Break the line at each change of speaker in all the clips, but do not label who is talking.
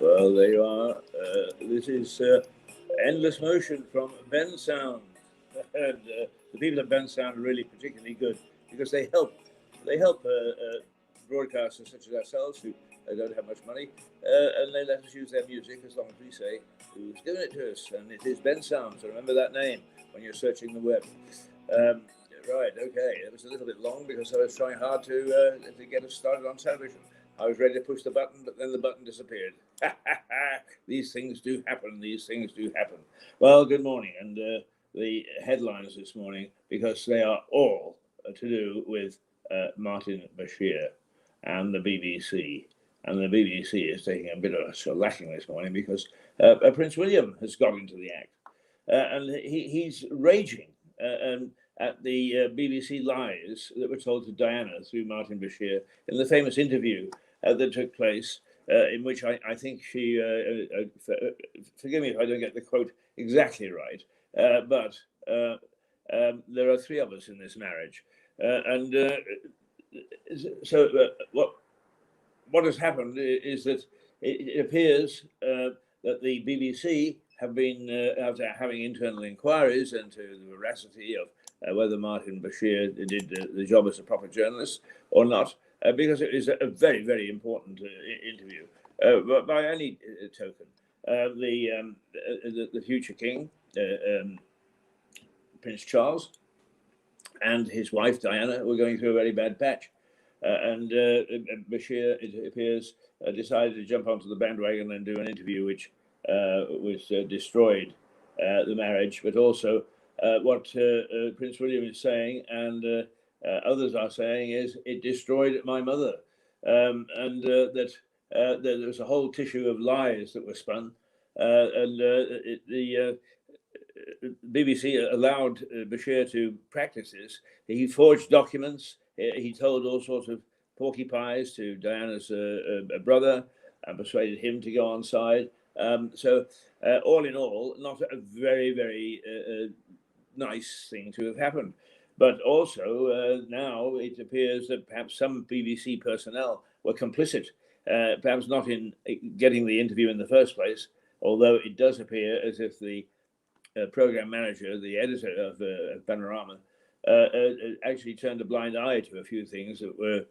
Well, there you are. This is Endless Motion from Ben Sound. And the people at Ben Sound are really particularly good because they help broadcasters such as ourselves who don't have much money, and they let us use their music as long as we say who's giving it to us. And it is Ben Sound, so remember that name when you're searching the web. Right, okay. It was a little bit long because I was trying hard to get us started on television. I was ready to push the button, but then the button disappeared. These things do happen. These things do happen. Well, good morning. And the headlines this morning, because they are all to do with Martin Bashir and the BBC. And the BBC is taking a bit of a shellacking this morning because Prince William has got into the act. And he's raging at the BBC lies that were told to Diana through Martin Bashir in the famous interview that took place, in which I think she, forgive me if I don't get the quote exactly right, but there are three of us in this marriage. So what has happened is that it appears that the BBC have been having internal inquiries into the veracity of whether Martin Bashir did the job as a proper journalist or not, because it is a very, very important interview. But by any token, the future king, Prince Charles, and his wife Diana were going through a very bad patch. And Bashir, it appears, decided to jump onto the bandwagon and do an interview which destroyed the marriage, but also what Prince William is saying and others are saying is it destroyed my mother, and that there was a whole tissue of lies that were spun, and the BBC allowed Bashir to practice this. He forged documents. He told all sorts of porcupines to Diana's brother and persuaded him to go on side. So all in all, not a very, very nice thing to have happened. But also now it appears that perhaps some BBC personnel were complicit, perhaps not in getting the interview in the first place, although it does appear as if the program manager, the editor of Panorama, actually turned a blind eye to a few things that were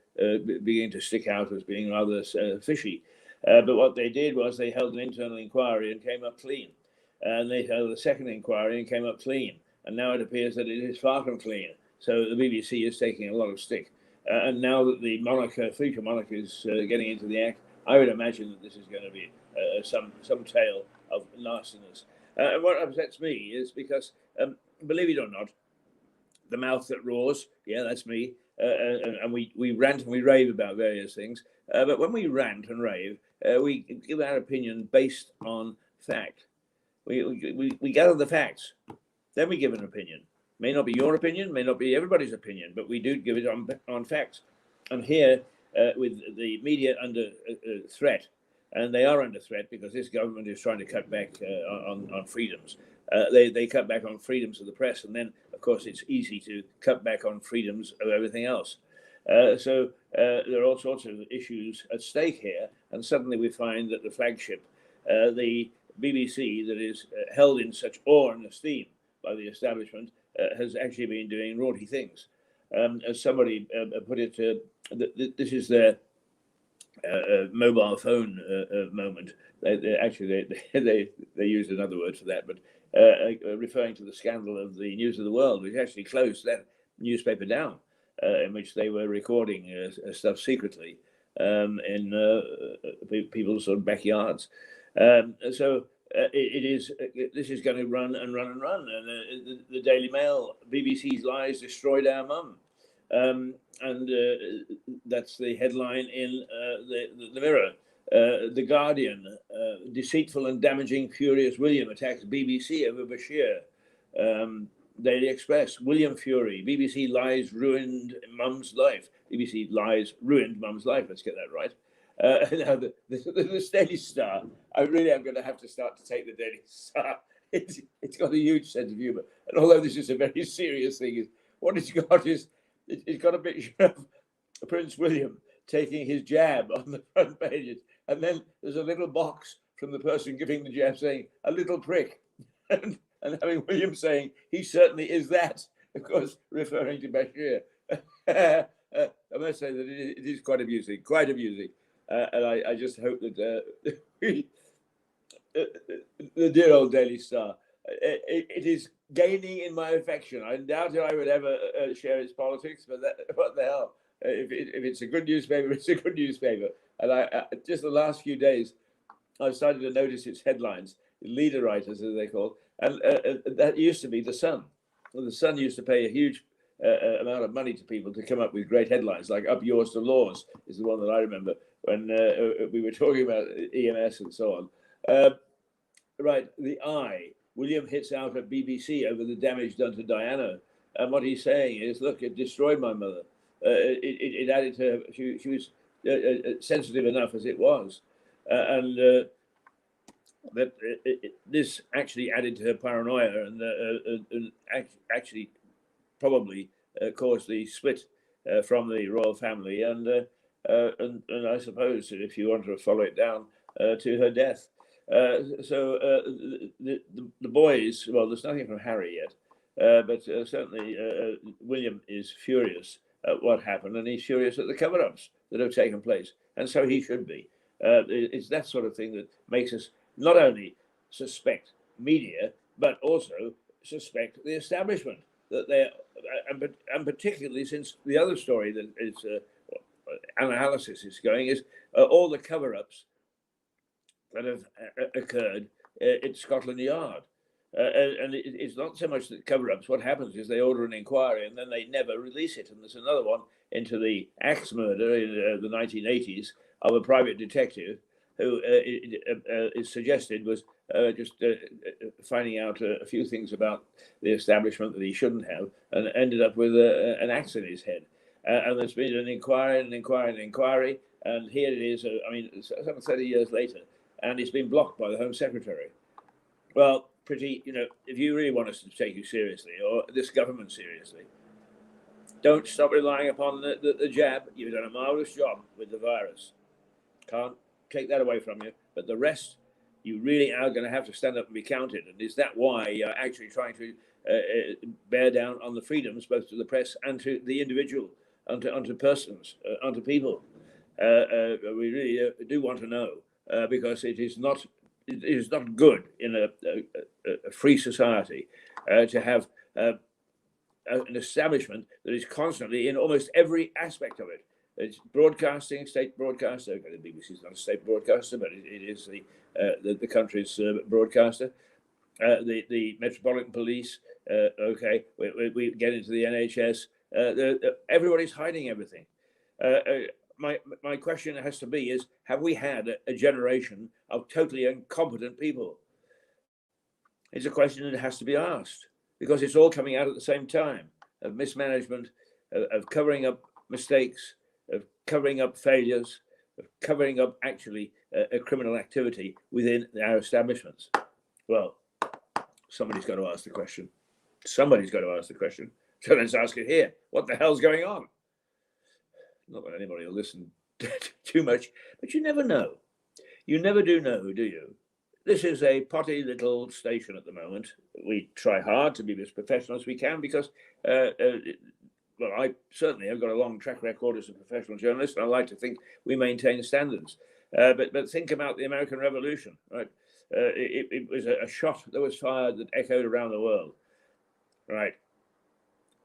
beginning to stick out as being rather fishy. But what they did was they held an internal inquiry and came up clean. And they held a second inquiry and came up clean. And now it appears that it is far from clean. So the BBC is taking a lot of stick. And now that the future monarch is getting into the act, I would imagine that this is going to be some tale of nastiness. And what upsets me is because, believe it or not, the mouth that roars, yeah, that's me. And we rant and we rave about various things. But when we rant and rave, we give our opinion based on fact. We gather the facts, then we give an opinion. May not be your opinion, may not be everybody's opinion, but we do give it on facts. And here, with the media under threat, and they are under threat because this government is trying to cut back on freedoms. They cut back on freedoms of the press, and then, of course, it's easy to cut back on freedoms of everything else. So there are all sorts of issues at stake here, and suddenly we find that the flagship, the BBC, that is held in such awe and esteem by the establishment, has actually been doing naughty things. As somebody put it, this is their mobile phone moment. They used another word for that, but referring to the scandal of the News of the World, which actually closed that newspaper down, in which they were recording stuff secretly in people's sort of backyards. So this is going to run and run and run. And the Daily Mail, BBC's lies destroyed our mum. And that's the headline in the Mirror. The Guardian, deceitful and damaging furious William attacks BBC over Bashir. Daily Express, William Fury, BBC lies ruined mum's life. BBC lies ruined mum's life. Let's get that right. Now the Daily Star. I really am going to have to start to take the Daily Star. It's got a huge sense of humour, and although this is a very serious thing, what it's got is it's got a picture of Prince William taking his jab on the front pages. And then there's a little box from the person giving the jab saying, a little prick. And having William saying, he certainly is that, of course, referring to Bashir. I must say that it is quite amusing, and I just hope that the dear old Daily Star, it is gaining in my affection. I doubt if I would ever share its politics, but what the hell? If it's a good newspaper, it's a good newspaper. And I just the last few days, I've started to notice its headlines, leader writers, as they call, and that used to be the Sun. Well, the Sun used to pay a huge amount of money to people to come up with great headlines, like "Up Yours to Laws" is the one that I remember when we were talking about EMS and so on. Right, the I. William hits out at BBC over the damage done to Diana, and what he's saying is, look, it destroyed my mother. It added to her. She was sensitive enough as it was, and that this actually added to her paranoia, and actually probably caused the split from the royal family, and I suppose, if you want to follow it down, to her death. So the boys, well, there's nothing from Harry yet, but certainly William is furious at what happened, and he's furious at the cover-ups that have taken place, and so he should be. It's that sort of thing that makes us not only suspect media, but also suspect the establishment, that they're, and particularly since the other story that is analysis is going is all the cover-ups that have occurred at Scotland Yard. And it's not so much the cover-ups. What happens is they order an inquiry and then they never release it. And there's another one into the axe murder in the 1980s of a private detective who is suggested was just finding out a few things about the establishment that he shouldn't have, and ended up with an axe in his head. And there's been an inquiry, and here it is, I mean, some 30 years later, and it's been blocked by the Home Secretary. Well, pretty, if you really want us to take you seriously, or this government seriously, don't stop relying upon the jab. You've done a marvelous job with the virus. Can't take that away from you. But the rest, you really are going to have to stand up and be counted. And is that why you're actually trying to bear down on the freedoms, both to the press and to the individual, onto persons, onto people? We really do want to know, because it is not good in a free society to have an establishment that is constantly in almost every aspect of it. It's broadcasting, state broadcaster. Okay, the BBC is not a state broadcaster, but it is the country's broadcaster. The Metropolitan Police. Okay, we get into the NHS. Everybody's hiding everything. My question has to be is, have we had a generation of totally incompetent people? It's a question that has to be asked, because it's all coming out at the same time, of mismanagement, of covering up mistakes, of covering up failures, of covering up actually a criminal activity within our establishments. Well, somebody's got to ask the question. So let's ask it here. What the hell's going on? Not that anybody will listen too much, but you never know. You never do know, do you? This is a potty little station at the moment. We try hard to be as professional as we can because, well, I certainly have got a long track record as a professional journalist, and I like to think we maintain standards. But think about the American Revolution, right? It was a shot that was fired that echoed around the world, right?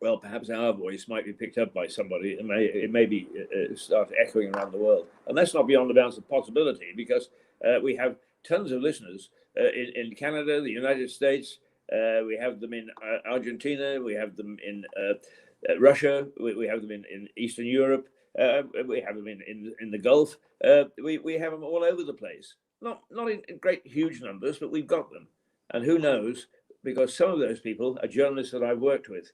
Well, perhaps our voice might be picked up by somebody. It may be start echoing around the world, and that's not beyond the bounds of possibility, because we have tons of listeners in Canada, the United States. We have them in Argentina. We have them in Russia. We have them in Eastern Europe. We have them in the Gulf. We have them all over the place. Not in great huge numbers, but we've got them. And who knows? Because some of those people are journalists that I've worked with,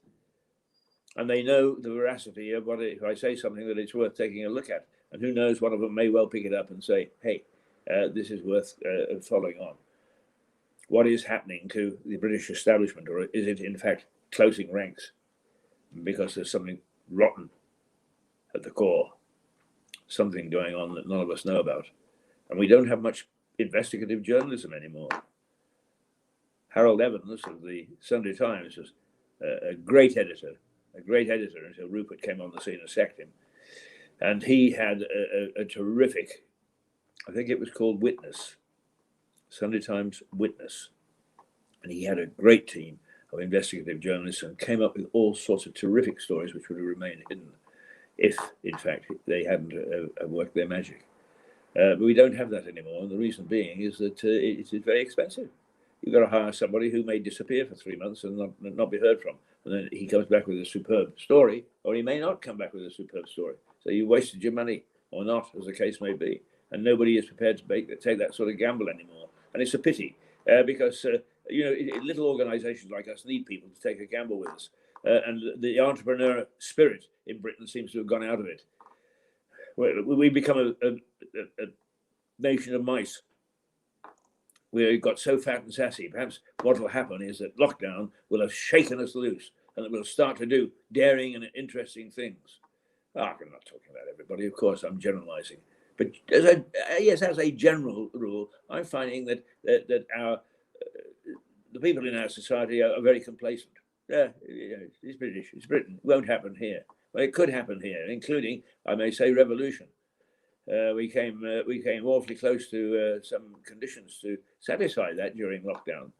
and they know the veracity of if I say something that it's worth taking a look at. And who knows, one of them may well pick it up and say, hey, this is worth following on. What is happening to the British establishment, or is it in fact closing ranks because there's something rotten at the core? something going on that none of us know about. And we don't have much investigative journalism anymore. Harold Evans of the Sunday Times was a great editor until Rupert came on the scene and sacked him. And he had a terrific, I think it was called Witness, Sunday Times Witness. And he had a great team of investigative journalists and came up with all sorts of terrific stories which would have remained hidden if, in fact, they hadn't worked their magic. But we don't have that anymore. And the reason being is that it is very expensive. You've got to hire somebody who may disappear for 3 months and not be heard from. And then he comes back with a superb story, or he may not come back with a superb story. So you wasted your money, or not, as the case may be. And nobody is prepared to take that sort of gamble anymore. And it's a pity, because little organisations like us need people to take a gamble with us. And the entrepreneur spirit in Britain seems to have gone out of it. We become a nation of mice. We got so fat and sassy. Perhaps what will happen is that lockdown will have shaken us loose, and that we'll start to do daring and interesting things. I'm not talking about everybody, of course. I'm generalising, but as a general rule, I'm finding that the people in our society are very complacent. It's British. It's Britain. It won't happen here. Well, it could happen here, including, I may say, revolution. We came awfully close to some conditions to satisfy that during lockdown.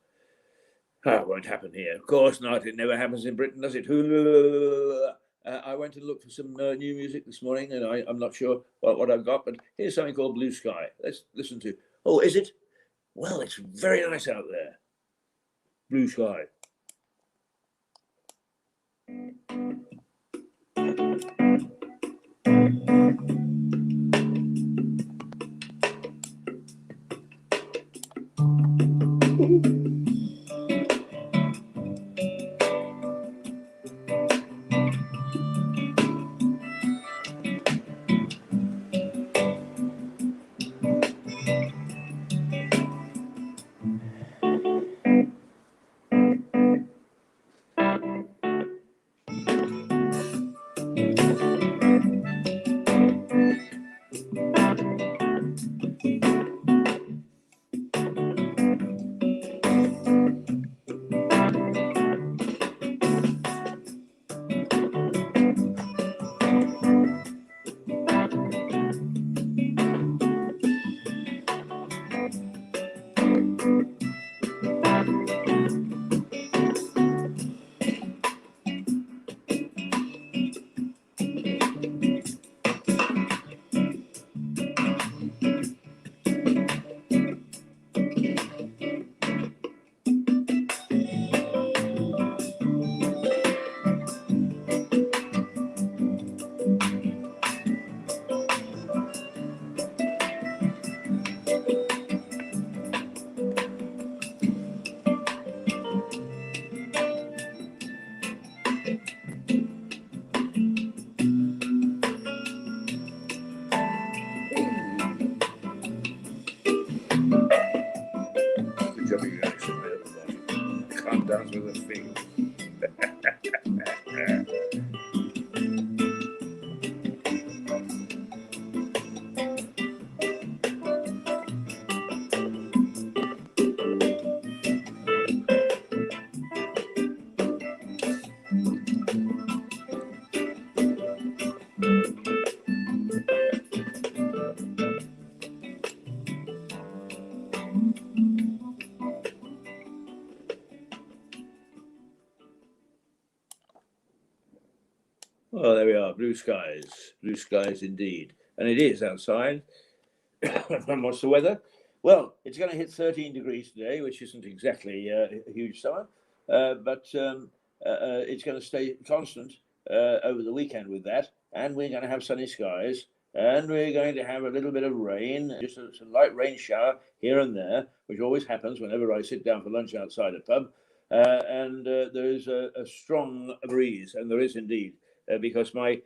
It won't happen here. Of course not. It never happens in Britain, does it? I went and looked for some new music this morning, and I'm not sure what I've got, but here's something called Blue Sky. Let's listen to. Oh, is it? Well, it's very nice out there. Blue Sky. Calm down with the thing. Well, there we are, blue skies indeed. And it is outside. And what's the weather? Well, it's going to hit 13 degrees today, which isn't exactly a huge summer, but it's going to stay constant over the weekend with that. And we're going to have sunny skies, and we're going to have a little bit of rain, just a light rain shower here and there, which always happens whenever I sit down for lunch outside a pub. And there is a strong breeze, and there is indeed. Because my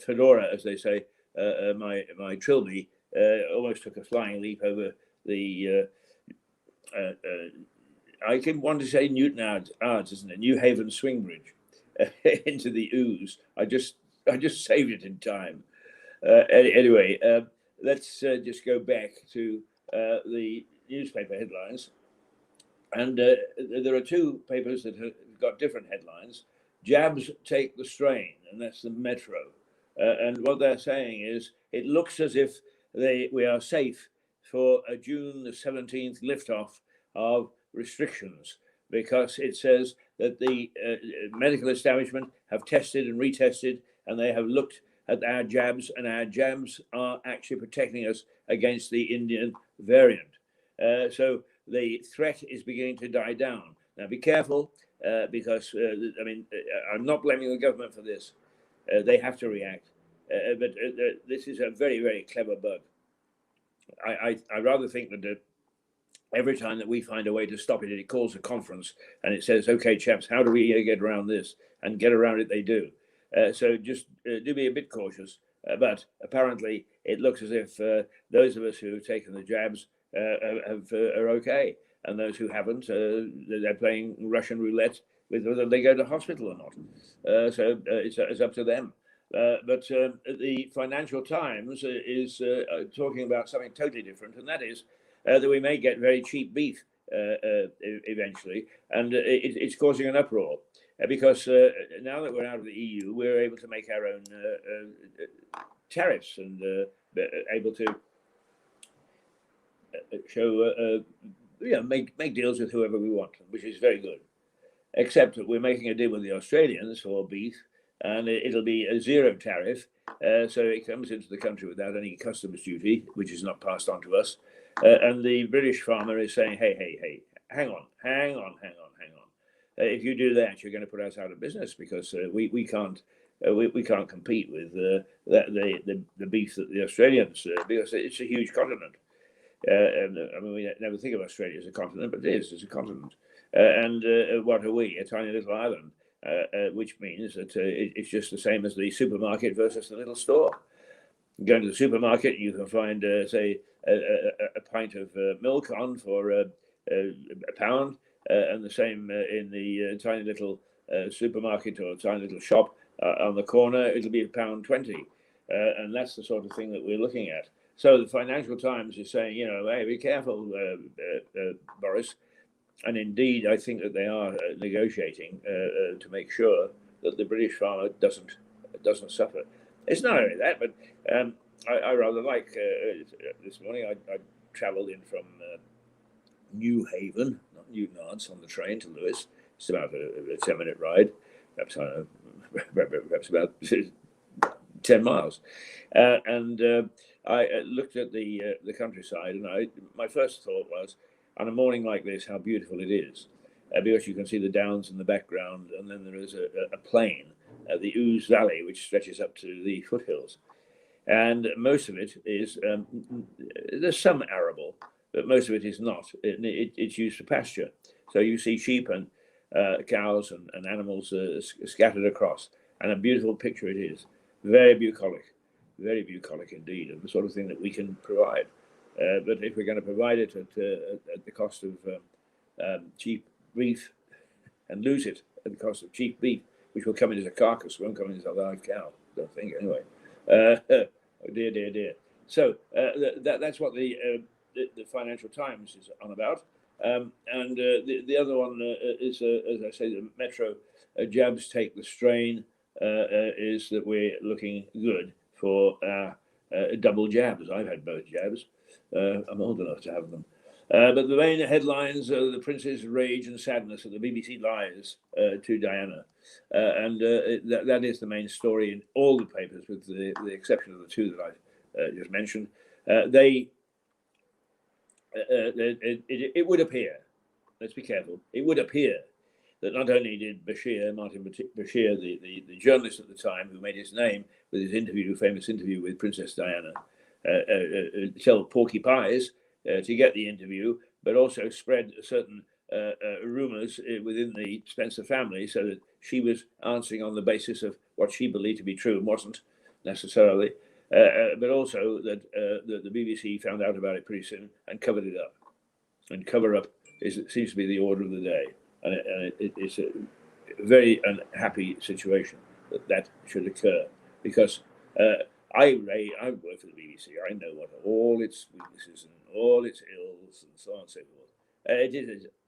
fedora, as they say, my trilby, almost took a flying leap over the. I can want to say Newton Ards, isn't it? New Haven Swing Bridge into the ooze. I just saved it in time. Anyway, let's just go back to the newspaper headlines. And there are two papers that have got different headlines. Jabs take the strain, and that's the Metro. And what they're saying is it looks as if we are safe for a June the 17th liftoff of restrictions, because it says that the medical establishment have tested and retested, and they have looked at our jabs, and our jabs are actually protecting us against the Indian variant. So the threat is beginning to die down. Now, be careful, because, I'm not blaming the government for this. They have to react. But this is a very, very clever bug. I rather think that every time that we find a way to stop it, it calls a conference and it says, okay, chaps, how do we get around this? And get around it, they do. So just do be a bit cautious. But apparently, it looks as if those of us who have taken the jabs are okay. And those who haven't, they're playing Russian roulette with whether they go to hospital or not. So it's up to them. But the Financial Times is talking about something totally different, and that is that we may get very cheap beef eventually, and it's causing an uproar because now that we're out of the EU, we're able to make our own tariffs and able to show, make deals with whoever we want, which is very good. Except that we're making a deal with the Australians for beef, and it'll be a zero tariff, so it comes into the country without any customs duty, which is not passed on to us. And the British farmer is saying, hey, hang on. If you do that, you're going to put us out of business, because we can't compete with the beef that the Australians, because it's a huge continent. We never think of Australia as a continent, but it's a continent. And what are we? A tiny little island, which means that it's just the same as the supermarket versus the little store. Going to the supermarket, you can find, say, a pint of milk on for a pound, and the same in the tiny little supermarket or tiny little shop on the corner, it'll be £1.20. And that's the sort of thing that we're looking at. So the Financial Times is saying, hey, be careful, Boris. And indeed, I think that they are negotiating to make sure that the British farmer doesn't suffer. It's not only that, but I rather like this morning. I travelled in from New Haven, not Newtonards, on the train to Lewis. It's about a 10-minute ride, perhaps about 10 miles. And I looked at the countryside, and my first thought was, on a morning like this, how beautiful it is, because you can see the downs in the background, and then there is a plain, the Ouse Valley, which stretches up to the foothills. And most of it is, there's some arable, but most of it is not. It's used for pasture. So you see sheep and cows and animals scattered across, and a beautiful picture it is. Very bucolic indeed, and the sort of thing that we can provide. But if we're going to provide it at the cost of cheap beef, and lose it at the cost of cheap beef, which will come in as a carcass, won't come in as a live cow, I don't think, anyway. Oh dear. So that's what the Financial Times is on about. And the other one is, as I say, the Metro jabs take the strain, is that we're looking good for double jabs. I've had both jabs. I'm old enough to have them. But the main headlines are the Prince's rage and sadness at the BBC lies to Diana. And that is the main story in all the papers, with the exception of the two that I've just mentioned. It would appear, let's be careful, it would appear that not only did Martin Bashir, the journalist at the time who made his name with his famous interview with Princess Diana, tell porky pies to get the interview, but also spread certain rumours within the Spencer family, so that she was answering on the basis of what she believed to be true and wasn't necessarily, but also that the BBC found out about it pretty soon and covered it up. And cover up seems to be the order of the day. And it's a very unhappy situation that should occur, because I work for the BBC. I know what all its weaknesses and all its ills and so on and so forth.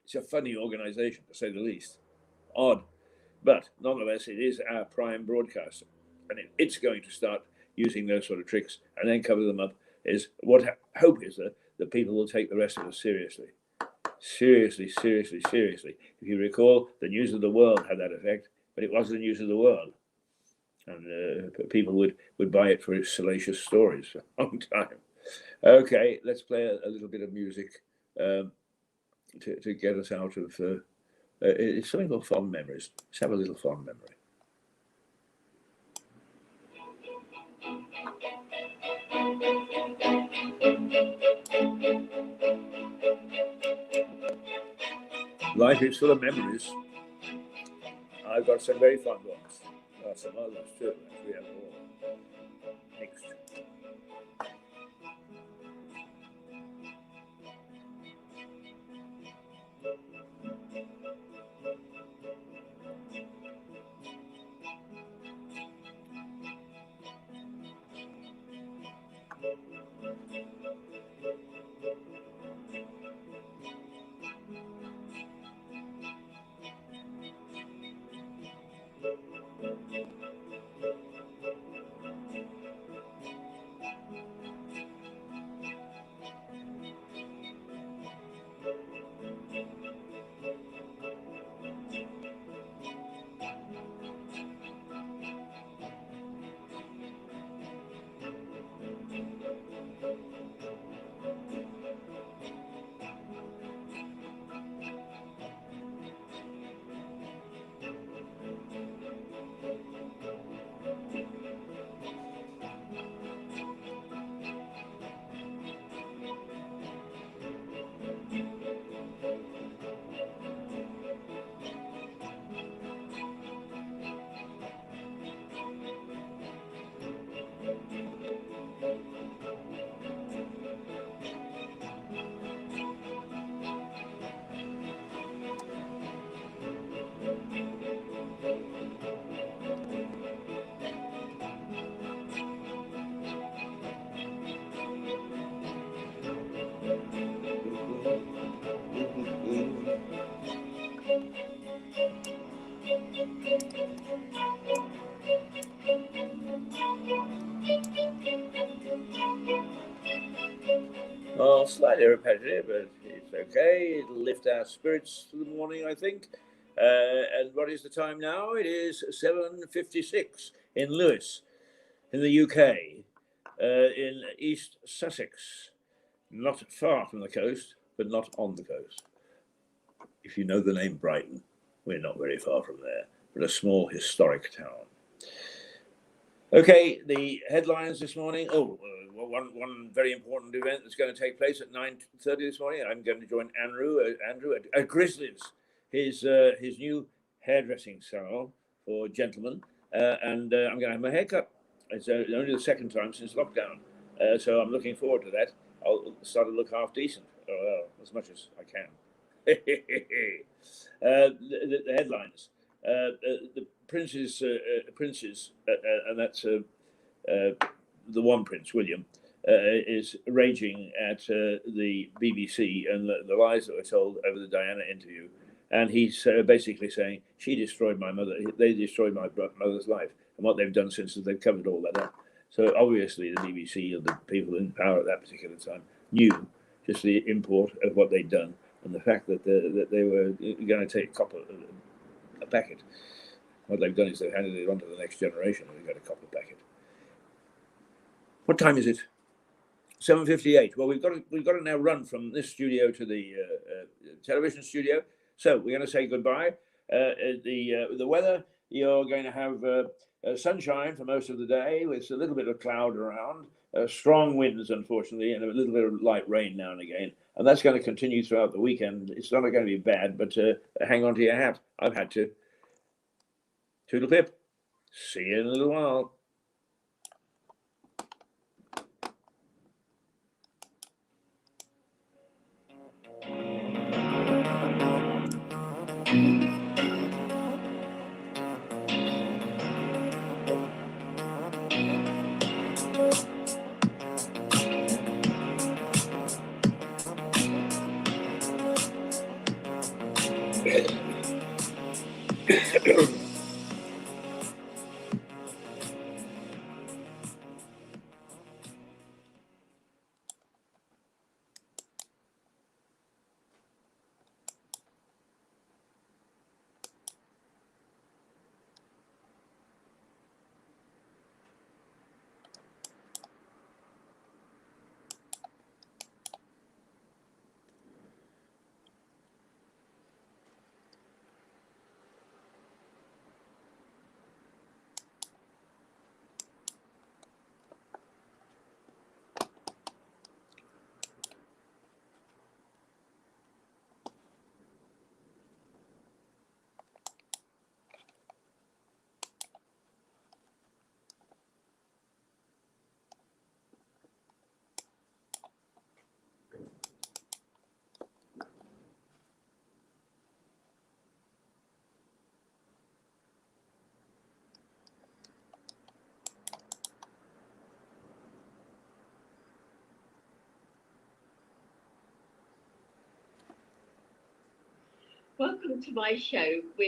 It's a funny organisation, to say the least. Odd. But nonetheless, it is our prime broadcaster. And if it's going to start using those sort of tricks and then cover them up, is what hope is that people will take the rest of us seriously. Seriously, seriously, seriously. If you recall, the News of the World had that effect, but it was the News of the World. And people would buy it for its salacious stories for a long time. Okay, let's play a little bit of music to get us out of... it's something called Fond Memories. Let's have a little fond memory. Life is full of memories. I've got some very fond ones. There are some others too. We have all mixed. Well, slightly repetitive, but it's okay. It'll lift our spirits for the morning, I think. And what is the time now? It is 7:56 in Lewes, in the UK, in East Sussex. Not far from the coast, but not on the coast. If you know the name Brighton, we're not very far from there, but a small historic town. Okay, the headlines this morning. One very important event that's going to take place at 9:30 this morning. I'm going to join Andrew at Grizzlies, his new hairdressing salon for gentlemen, and I'm going to have my hair cut. It's only the second time since lockdown, so I'm looking forward to that. I'll start to look half decent, as much as I can. The headlines. The princes, and that's the one Prince William, is raging at the BBC and the lies that were told over the Diana interview, and he's basically saying she destroyed my mother. They destroyed my mother's life, and what they've done since is they've covered all that up. So obviously the BBC and the people in power at that particular time knew just the import of what they'd done and the fact that they were going to take a packet. What they've done is they've handed it on to the next generation and we've got a copper packet. What time is it? 7:58. Well, we've got to now run from this studio to the television studio. So we're going to say goodbye. The weather, you're going to have sunshine for most of the day with a little bit of cloud around, strong winds, unfortunately, and a little bit of light rain now and again. And that's going to continue throughout the weekend. It's not going to be bad, but hang on to your hat. I've had to. Toodle pip. See you in a little while.
Welcome to my show with